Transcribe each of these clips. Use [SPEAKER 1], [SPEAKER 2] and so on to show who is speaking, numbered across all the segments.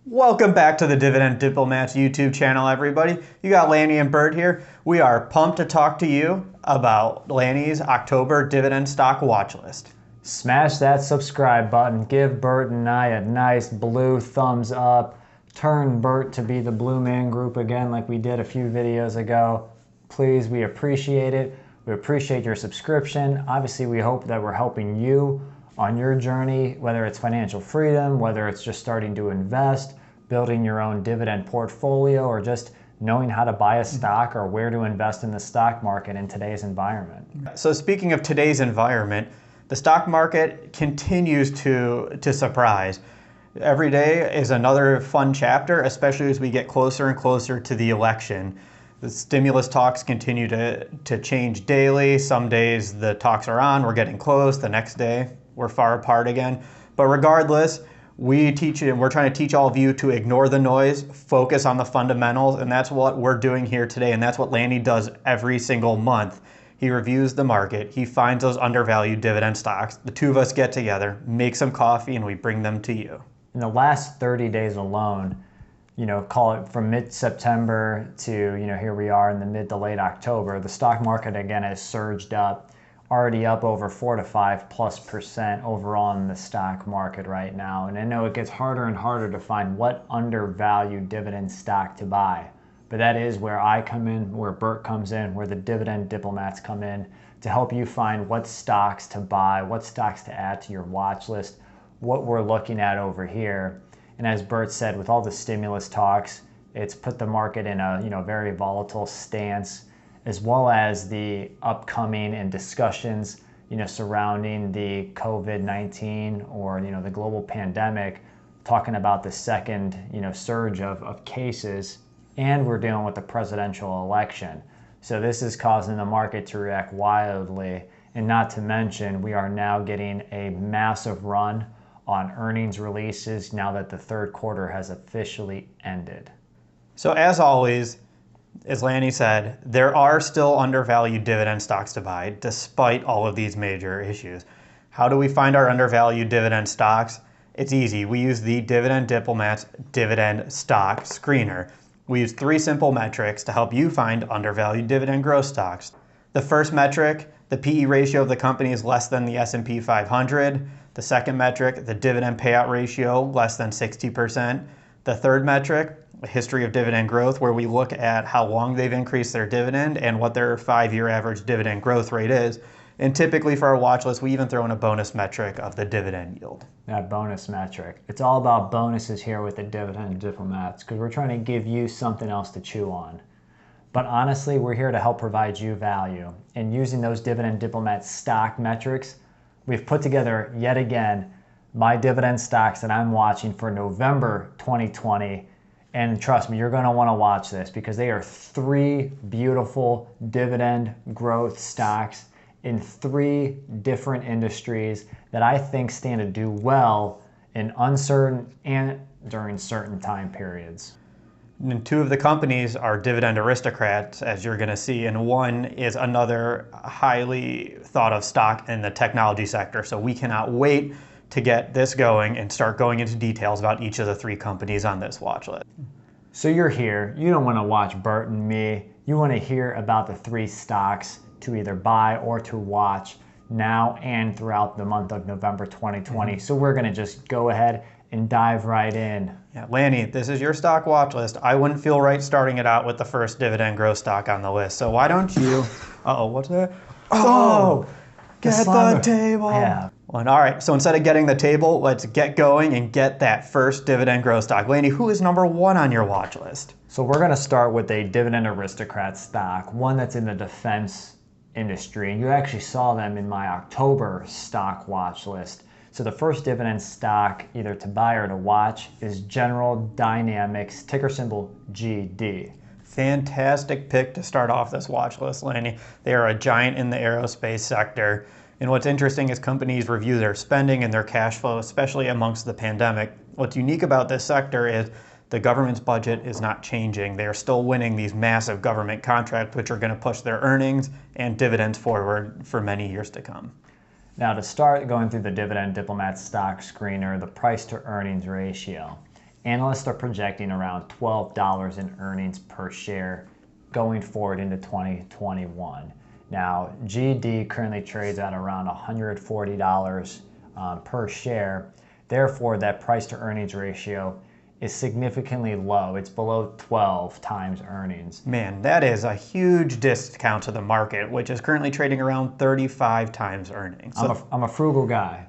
[SPEAKER 1] Welcome back to the Dividend Diplomats YouTube channel, everybody. You got Lanny and Bert here. We are pumped to talk to you about Lanny's October dividend stock watch list.
[SPEAKER 2] Smash that subscribe button. Give Bert and I a nice blue thumbs up. Turn Bert to be the Blue Man Group again like we did a few videos ago. Please, we appreciate it. We appreciate your subscription. Obviously, we hope that we're helping you on your journey, whether it's financial freedom, whether it's just starting to invest, building your own dividend portfolio, or just knowing how to buy a stock or where to invest in the stock market in today's environment.
[SPEAKER 1] So speaking of today's environment, the stock market continues to surprise. Every day is another fun chapter, especially as we get closer and closer to the election. The stimulus talks continue to change daily. Some days the talks are on, we're getting close. The next day, we're far apart again. But regardless, we're trying to teach all of you to ignore the noise, focus on the fundamentals, and that's what we're doing here today, and that's what Lanny does every single month. He reviews the market, he finds those undervalued dividend stocks, the two of us get together, make some coffee, and we bring them to you.
[SPEAKER 2] In the last 30 days alone, call it from mid-September to, here we are in the mid to late October, the stock market again has surged up, already up over 4 to 5+% overall in the stock market right now. And I know it gets harder and harder to find what undervalued dividend stock to buy. But that is where I come in, where Bert comes in, where the dividend diplomats come in to help you find what stocks to buy, what stocks to add to your watch list, what we're looking at over here. And as Bert said, with all the stimulus talks, it's put the market in a very volatile stance, as well as the upcoming and discussions surrounding the COVID-19 or the global pandemic, talking about the second surge of cases, and we're dealing with the presidential election. So this is causing the market to react wildly, and not to mention we are now getting a massive run on earnings releases now that the third quarter has officially ended.
[SPEAKER 1] So as always, as Lanny said, there are still undervalued dividend stocks to buy despite all of these major issues. How do we find our undervalued dividend stocks? It's easy. We use the Dividend Diplomat's Dividend Stock Screener. We use 3 simple metrics to help you find undervalued dividend growth stocks. The first metric, the PE ratio of the company is less than the S&P 500. The second metric, the dividend payout ratio, less than 60%. The third metric, a history of dividend growth, where we look at how long they've increased their dividend and what their 5-year average dividend growth rate is. And typically for our watch list, we even throw in a bonus metric of the dividend yield.
[SPEAKER 2] That bonus metric. It's all about bonuses here with the Dividend Diplomats because we're trying to give you something else to chew on. But honestly, we're here to help provide you value. And using those Dividend Diplomat stock metrics, we've put together yet again my dividend stocks that I'm watching for November 2020. And trust me, you're going to want to watch this because they are 3 beautiful dividend growth stocks in 3 different industries that I think stand to do well in uncertain and during certain time periods.
[SPEAKER 1] And 2 of the companies are Dividend Aristocrats, as you're going to see, and 1 is another highly thought of stock in the technology sector. So we cannot wait to get this going and start going into details about each of the 3 companies on this watch list.
[SPEAKER 2] So you're here, you don't want to watch Bert and me, you want to hear about the 3 stocks to either buy or to watch now and throughout the month of November 2020. So we're going to just go ahead and dive right in.
[SPEAKER 1] Yeah, Lanny, this is your stock watch list. I wouldn't feel right starting it out with the first dividend growth stock on the list. So why don't you, what's that? Oh, get the table.
[SPEAKER 2] Yeah.
[SPEAKER 1] All right, so instead of getting the table, let's get going and get that first dividend growth stock. Lanny, who is number 1 on your watch list?
[SPEAKER 2] So we're going to start with a Dividend Aristocrat stock, one that's in the defense industry. And you actually saw them in my October stock watch list. So the first dividend stock, either to buy or to watch, is General Dynamics, ticker symbol GD.
[SPEAKER 1] Fantastic pick to start off this watch list, Lanny. They are a giant in the aerospace sector. And what's interesting is companies review their spending and their cash flow, especially amongst the pandemic. What's unique about this sector is the government's budget is not changing. They are still winning these massive government contracts, which are going to push their earnings and dividends forward for many years to come.
[SPEAKER 2] Now to start going through the Dividend Diplomat stock screener, the price to earnings ratio. Analysts are projecting around $12 in earnings per share going forward into 2021. Now, GD currently trades at around $140 per share. Therefore, that price to earnings ratio is significantly low. It's below 12 times earnings.
[SPEAKER 1] Man, that is a huge discount to the market, which is currently trading around 35 times earnings. So
[SPEAKER 2] I'm a frugal guy.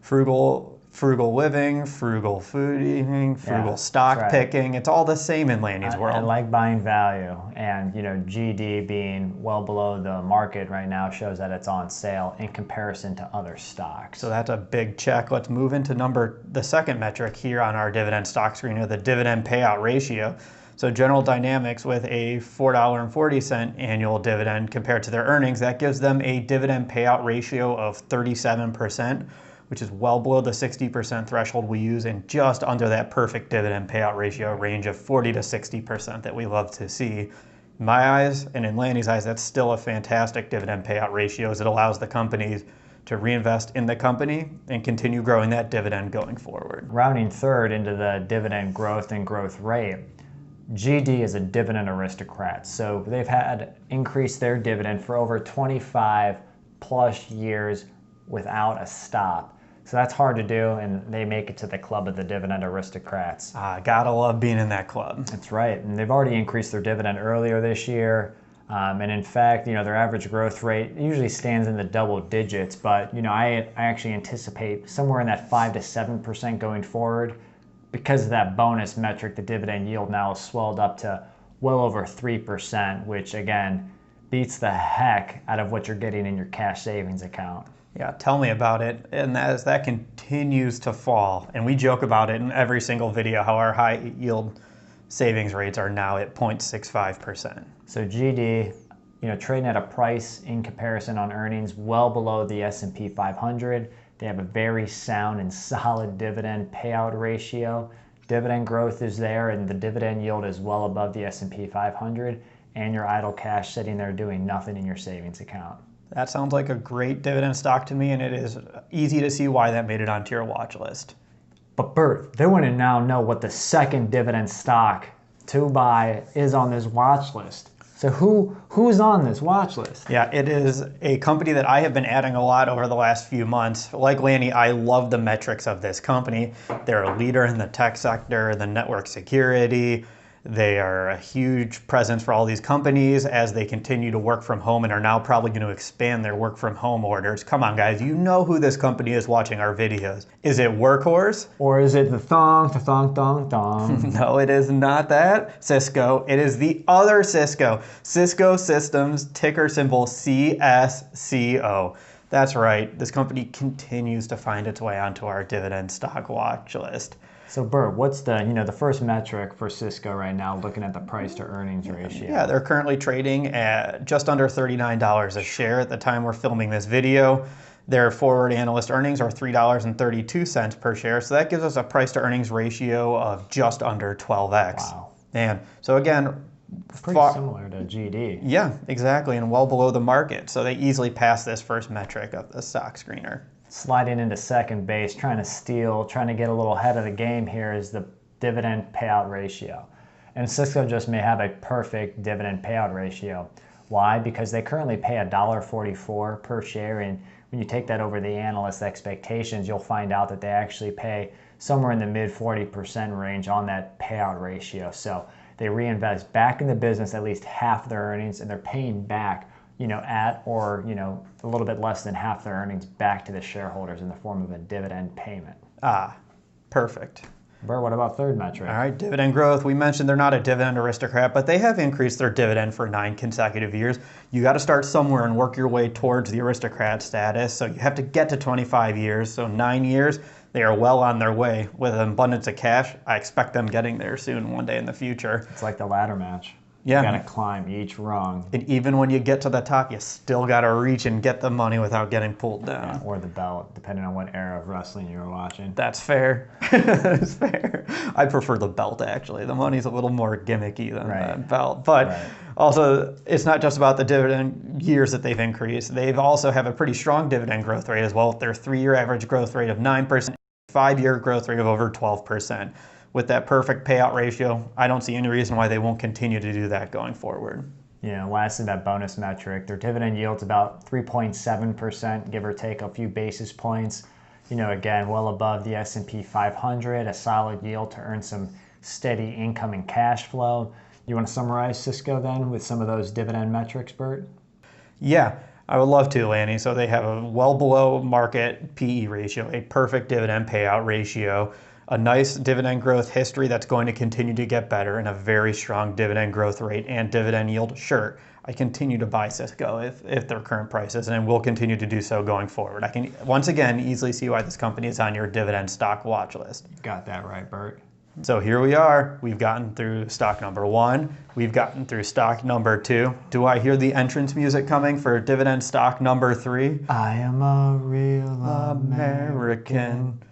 [SPEAKER 1] Frugal living, frugal food eating, frugal stock picking. It's all the same in Lanny's world.
[SPEAKER 2] I like buying value, and GD being well below the market right now shows that it's on sale in comparison to other stocks.
[SPEAKER 1] So that's a big check. Let's move into the second metric here on our dividend stock screener, the dividend payout ratio. So General Dynamics, with a $4.40 annual dividend compared to their earnings, that gives them a dividend payout ratio of 37%, which is well below the 60% threshold we use and just under that perfect dividend payout ratio range of 40 to 60% that we love to see. In my eyes, and in Lanny's eyes, that's still a fantastic dividend payout ratio, as it allows the companies to reinvest in the company and continue growing that dividend going forward.
[SPEAKER 2] Rounding third into the dividend growth and growth rate, GD is a Dividend Aristocrat. So they've had increased their dividend for over 25 plus years without a stop. So that's hard to do, and they make it to the club of the Dividend Aristocrats.
[SPEAKER 1] Gotta love being in that club.
[SPEAKER 2] That's right, and they've already increased their dividend earlier this year. And in fact, their average growth rate usually stands in the double digits, but I actually anticipate somewhere in that 5 to 7% going forward. Because of that bonus metric, the dividend yield now has swelled up to well over 3%, which again beats the heck out of what you're getting in your cash savings account.
[SPEAKER 1] Yeah, tell me about it. And as that continues to fall, and we joke about it in every single video, how our high yield savings rates are now at 0.65%.
[SPEAKER 2] So GD, trading at a price in comparison on earnings well below the S&P 500. They have a very sound and solid dividend payout ratio. Dividend growth is there, and the dividend yield is well above the S&P 500, and your idle cash sitting there doing nothing in your savings account.
[SPEAKER 1] That sounds like a great dividend stock to me, and it is easy to see why that made it onto your watch list.
[SPEAKER 2] But Bert, they want to now know what the second dividend stock to buy is on this watch list. So who's on this watch list?
[SPEAKER 1] Yeah, it is a company that I have been adding a lot over the last few months. Like Lanny, I love the metrics of this company. They're a leader in the tech sector, the network security. They are a huge presence for all these companies as they continue to work from home and are now probably going to expand their work from home orders. Come on, guys, you know who this company is watching our videos. Is it Workhorse?
[SPEAKER 2] Or is it the thong?
[SPEAKER 1] No, it is not that. Cisco. It is the other Cisco. Cisco Systems, ticker symbol CSCO. That's right. This company continues to find its way onto our dividend stock watch list.
[SPEAKER 2] So Bert, what's the first metric for Cisco right now, looking at the price to earnings ratio?
[SPEAKER 1] Yeah, they're currently trading at just under $39 a share at the time we're filming this video. Their forward analyst earnings are $3.32 per share, so that gives us a price to earnings ratio of just under 12x.
[SPEAKER 2] Wow.
[SPEAKER 1] Man, so again,
[SPEAKER 2] pretty similar to GD.
[SPEAKER 1] Yeah, exactly, and well below the market. So they easily pass this first metric of the stock screener.
[SPEAKER 2] Sliding into second base, trying to get a little ahead of the game here is the dividend payout ratio. And Cisco just may have a perfect dividend payout ratio. Why? Because they currently pay $1.44 per share, and when you take that over the analyst expectations, you'll find out that they actually pay somewhere in the mid 40% range on that payout ratio. So they reinvest back in the business at least half their earnings, and they're paying back at or a little bit less than half their earnings back to the shareholders in the form of a dividend payment.
[SPEAKER 1] Perfect.
[SPEAKER 2] Bert, what about third metric?
[SPEAKER 1] All right, dividend growth. We mentioned they're not a dividend aristocrat, but they have increased their dividend for 9 consecutive years. You got to start somewhere and work your way towards the aristocrat status. So you have to get to 25 years. So 9 years, they are well on their way. With an abundance of cash, I expect them getting there soon, one day in the future.
[SPEAKER 2] It's like the ladder match.
[SPEAKER 1] Yeah.
[SPEAKER 2] You gotta climb each rung.
[SPEAKER 1] And even when you get to the top, you still gotta reach and get the money without getting pulled down.
[SPEAKER 2] Yeah, or the belt, depending on what era of wrestling you were watching.
[SPEAKER 1] That's fair. That's fair. I prefer the belt, actually. The money's a little more gimmicky than the belt. But also, it's not just about the dividend years that they've increased. They've also have a pretty strong dividend growth rate as well. Their 3-year average growth rate of 9%, 5-year growth rate of over 12%. with that perfect payout ratio, I don't see any reason why they won't continue to do that going forward.
[SPEAKER 2] Lastly, that bonus metric, their dividend yield's about 3.7%, give or take a few basis points. Again, well above the S&P 500, a solid yield to earn some steady income and cash flow. You want to summarize Cisco then with some of those dividend metrics, Bert?
[SPEAKER 1] Yeah, I would love to, Lanny. So they have a well below market PE ratio, a perfect dividend payout ratio, a nice dividend growth history that's going to continue to get better, and a very strong dividend growth rate and dividend yield. Sure, I continue to buy Cisco if their current prices, and will continue to do so going forward. I can, once again, easily see why this company is on your dividend stock watch list.
[SPEAKER 2] Got that right, Bert.
[SPEAKER 1] So here we are. We've gotten through stock number 1. We've gotten through stock number 2. Do I hear the entrance music coming for dividend stock number 3?
[SPEAKER 2] I am a real American.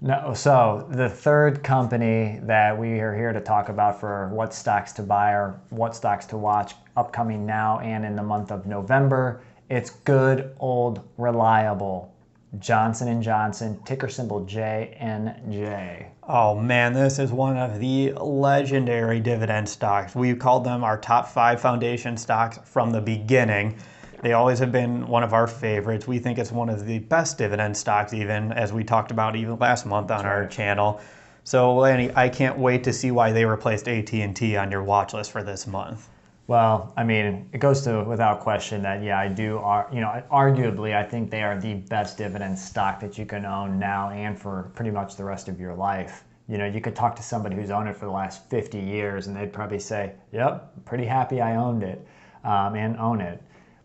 [SPEAKER 2] No, so the third company that we are here to talk about for what stocks to buy or what stocks to watch upcoming now and in the month of November, it's good, old, reliable Johnson & Johnson, ticker symbol JNJ.
[SPEAKER 1] Oh man, this is one of the legendary dividend stocks. We've called them our top 5 foundation stocks from the beginning. They always have been one of our favorites. We think it's one of the best dividend stocks, even as we talked about even last month on our channel. So Lanny, I can't wait to see why they replaced AT&T on your watch list for this month.
[SPEAKER 2] Well, I mean, it goes to without question that, yeah, I do, arguably, I think they are the best dividend stock that you can own now and for pretty much the rest of your life. You could talk to somebody who's owned it for the last 50 years and they'd probably say, yep, pretty happy I owned it and own it.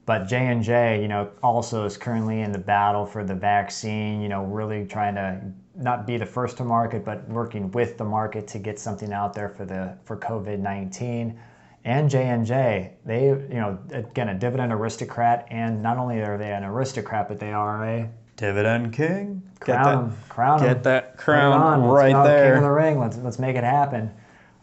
[SPEAKER 2] But J&J, also is currently in the battle for the vaccine, really trying to not be the first to market, but working with the market to get something out there for COVID-19. And J&J, they, again, a dividend aristocrat, and not only are they an aristocrat, but they are a
[SPEAKER 1] dividend king.
[SPEAKER 2] Crown them.
[SPEAKER 1] Get that crown right there.
[SPEAKER 2] King of the ring. Let's make it happen.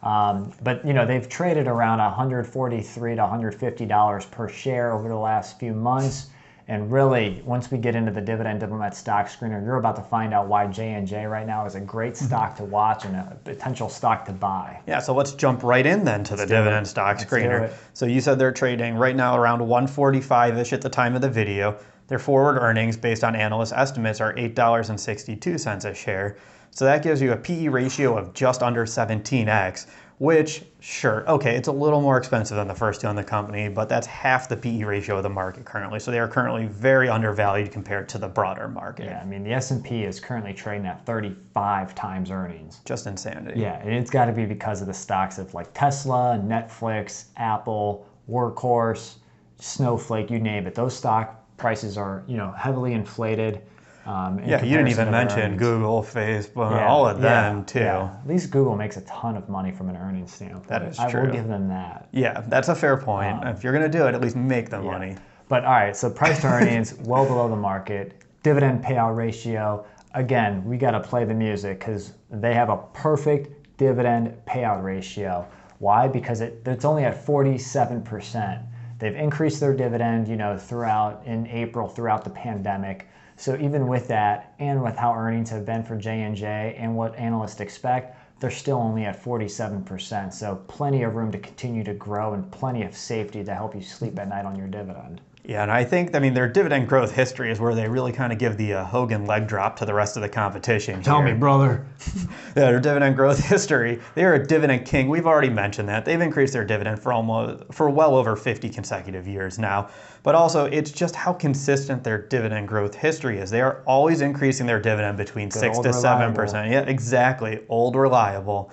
[SPEAKER 2] But they've traded around $143 to $150 per share over the last few months. And really, once we get into the Dividend Diplomat stock screener, you're about to find out why J&J right now is a great stock to watch and a potential stock to buy.
[SPEAKER 1] Yeah, so let's jump right in then to the Dividend stock screener. So you said they're trading right now around 145-ish at the time of the video. Their forward earnings based on analyst estimates are $8.62 a share. So that gives you a PE ratio of just under 17x, which, sure, okay, it's a little more expensive than the first two in the company, but that's half the PE ratio of the market currently. So they are currently very undervalued compared to the broader market.
[SPEAKER 2] Yeah, I mean, the S&P is currently trading at 35 times earnings.
[SPEAKER 1] Just insanity.
[SPEAKER 2] Yeah, and it's got to be because of the stocks of like Tesla, Netflix, Apple, Workhorse, Snowflake, you name it. Those stock prices are, you heavily inflated.
[SPEAKER 1] Yeah, you didn't even mention Google, Facebook, all of them too.
[SPEAKER 2] Yeah. At least Google makes a ton of money from an earnings standpoint.
[SPEAKER 1] That is true.
[SPEAKER 2] I will give them that.
[SPEAKER 1] Yeah, that's a fair point. If you're going to do it, at least make the money.
[SPEAKER 2] But all right, so price to earnings, well below the market. Dividend payout ratio, again, we got to play the music because they have a perfect dividend payout ratio. Why? Because it's only at 47%. They've increased their dividend, in April throughout the pandemic. So even with that, and with how earnings have been for J&J and what analysts expect, they're still only at 47%. So plenty of room to continue to grow and plenty of safety to help you sleep at night on your dividend.
[SPEAKER 1] Yeah, and I think, their dividend growth history is where they really kind of give the Hogan leg drop to the rest of the competition.
[SPEAKER 2] Tell me, brother.
[SPEAKER 1] Yeah, their dividend growth history. They are a dividend king. We've already mentioned that. They've increased their dividend for well over 50 consecutive years now. But also, it's just how consistent their dividend growth history is. They are always increasing their dividend between 6 to 7%. Yeah, exactly. Old, reliable.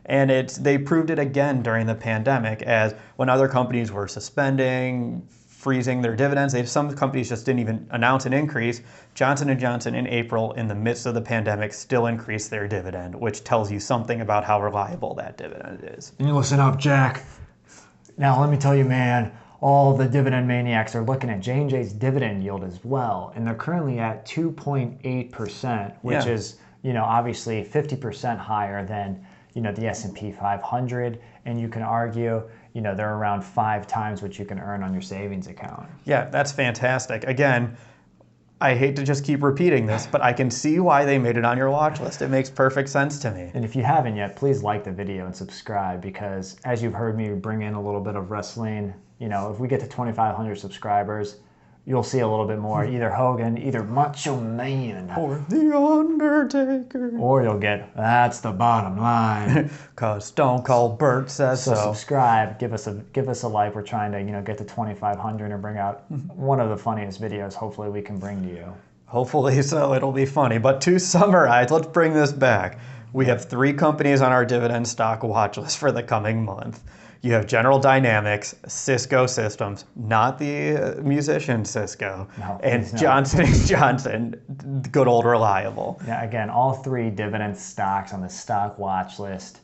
[SPEAKER 1] And they proved it again during the pandemic, as when other companies were suspending, freezing their dividends. Some companies just didn't even announce an increase. Johnson & Johnson in April, in the midst of the pandemic, still increased their dividend, which tells you something about how reliable that dividend is.
[SPEAKER 2] And you listen up, Jack. Now let me tell you, man, all the dividend maniacs are looking at J&J's dividend yield as well, and they're currently at 2.8%, which is, obviously 50% higher than, the S&P 500, and you can argue, they're around 5 times what you can earn on your savings account.
[SPEAKER 1] Yeah, that's fantastic. Again, I hate to just keep repeating this, but I can see why they made it on your watch list. It makes perfect sense to me.
[SPEAKER 2] And if you haven't yet, please like the video and subscribe, because as you've heard me bring in a little bit of wrestling, you know, if we get to 2,500 subscribers, you'll see a little bit more, either Hogan, either Macho Man,
[SPEAKER 1] Or The Undertaker.
[SPEAKER 2] or you'll get, that's the bottom line.
[SPEAKER 1] Because Stone Cold Burt says
[SPEAKER 2] So
[SPEAKER 1] so.
[SPEAKER 2] subscribe, give us a like. We're trying to, you know, get to 2,500 and bring out one of the funniest videos hopefully we can bring to you.
[SPEAKER 1] Hopefully so, it'll be funny. But to summarize, let's bring this back. We have 3 companies on our dividend stock watch list for the coming month. You have General Dynamics, Cisco Systems, not the musician Cisco,
[SPEAKER 2] No,
[SPEAKER 1] and
[SPEAKER 2] please no.
[SPEAKER 1] Johnson & Johnson, good old reliable.
[SPEAKER 2] Yeah, again, all 3 dividend stocks on the stock watch list,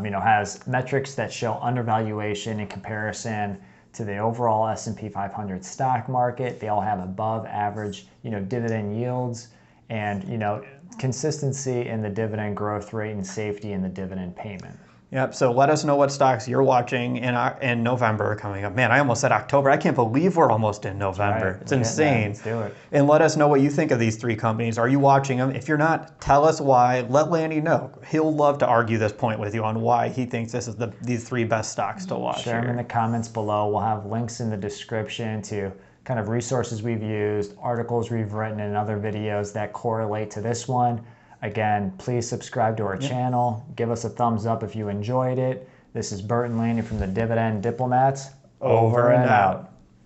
[SPEAKER 2] you know, has metrics that show undervaluation in comparison to the overall S&P 500 stock market. They all have above average, you know, dividend yields, and, you know, consistency in the dividend growth rate and safety in the dividend payment.
[SPEAKER 1] Yep, so let us know what stocks you're watching in November coming up. Man, I almost said October. I can't believe we're almost in November.
[SPEAKER 2] Right.
[SPEAKER 1] It's insane.
[SPEAKER 2] Let's do it.
[SPEAKER 1] And let us know what you think of these 3 companies. Are you watching them? If you're not, tell us why. Let Lanny know. He'll love to argue this point with you on why he thinks this is these 3 best stocks to watch.
[SPEAKER 2] Share them
[SPEAKER 1] here.
[SPEAKER 2] in the comments below. We'll have links in the description to kind of resources we've used, articles we've written, and other videos that correlate to this one. Again, please subscribe to our channel. Give us a thumbs up if you enjoyed it. This is Burt and Lanny from the Dividend Diplomats.
[SPEAKER 1] Over and out.